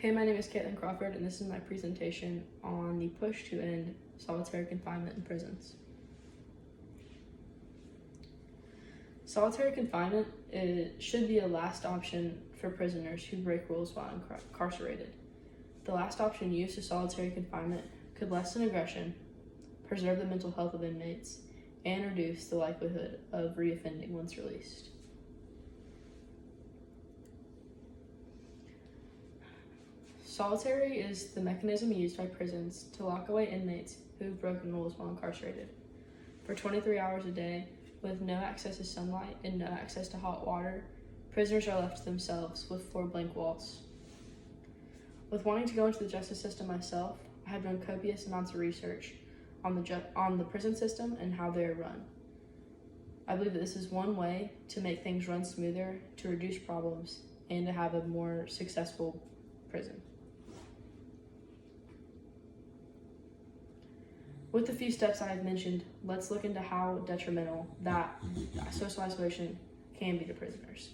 Hey, my name is Caitlin Crawford, and this is my presentation on the push to end solitary confinement in prisons. Solitary confinement should be a last option for prisoners who break rules while incarcerated. The last option used to solitary confinement could lessen aggression, preserve the mental health of inmates, and reduce the likelihood of reoffending once released. Solitary is the mechanism used by prisons to lock away inmates who have broken rules while incarcerated. For 23 hours a day, with no access to sunlight and no access to hot water, prisoners are left to themselves with 4 blank walls. With wanting to go into the justice system myself, I have done copious amounts of research on the prison system and how they are run. I believe that this is one way to make things run smoother, to reduce problems, and to have a more successful prison. With the few steps I have mentioned, let's look into how detrimental that social isolation can be to prisoners.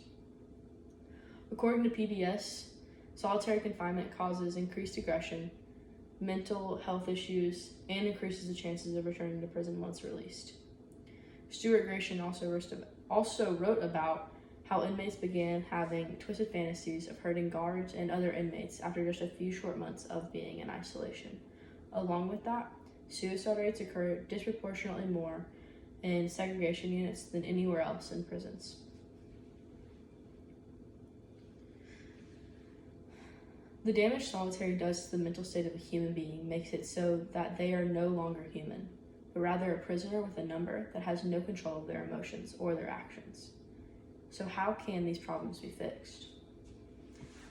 According to PBS, solitary confinement causes increased aggression, mental health issues, and increases the chances of returning to prison once released. Stuart Gratian also wrote about how inmates began having twisted fantasies of hurting guards and other inmates after just a few short months of being in isolation. Along with that, suicide rates occur disproportionately more in segregation units than anywhere else in prisons. The damage solitary does to the mental state of a human being makes it so that they are no longer human, but rather a prisoner with a number that has no control of their emotions or their actions. So how can these problems be fixed?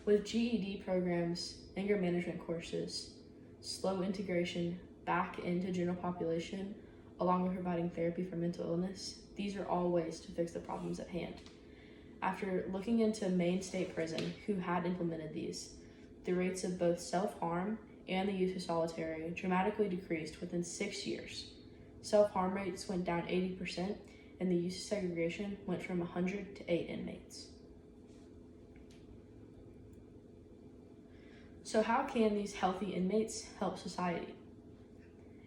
With GED programs, anger management courses, slow integration back into general population, along with providing therapy for mental illness, these are all ways to fix the problems at hand. After looking into Maine State Prison, who had implemented these, the rates of both self-harm and the use of solitary dramatically decreased within 6 years. Self-harm rates went down 80%, and the use of segregation went from 100 to 8 inmates. So how can these healthy inmates help society?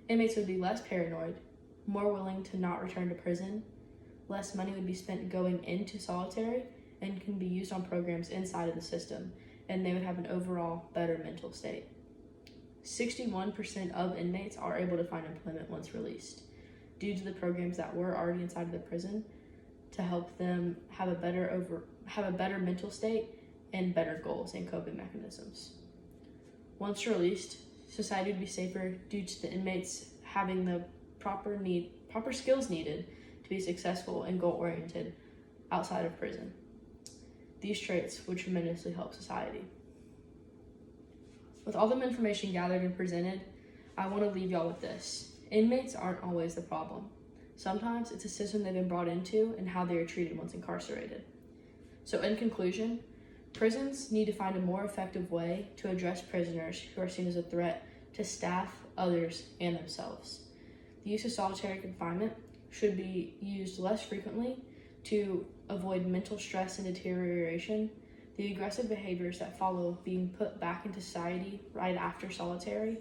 Inmates would be less paranoid, more willing to not return to prison, less money would be spent going into solitary, and can be used on programs inside of the system, and they would have an overall better mental state. 61% of inmates are able to find employment once released, due to the programs that were already inside of the prison to help them have a better mental state and better goals and coping mechanisms. Once released, society would be safer due to the inmates having the proper skills needed to be successful and goal-oriented outside of prison. These traits would tremendously help society. With all the information gathered and presented, I want to leave y'all with this. Inmates aren't always the problem. Sometimes it's a system they've been brought into and how they are treated once incarcerated. So in conclusion, prisons need to find a more effective way to address prisoners who are seen as a threat to staff, others, and themselves. The use of solitary confinement should be used less frequently to avoid mental stress and deterioration, the aggressive behaviors that follow being put back into society right after solitary,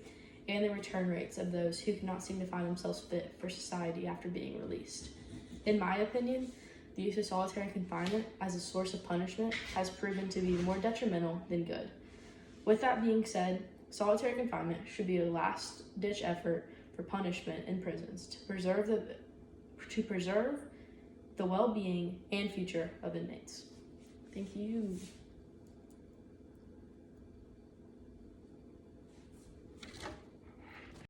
and the return rates of those who cannot seem to find themselves fit for society after being released. In my opinion, the use of solitary confinement as a source of punishment has proven to be more detrimental than good. With that being said, solitary confinement should be a last-ditch effort for punishment in prisons to preserve the well-being and future of inmates. Thank you.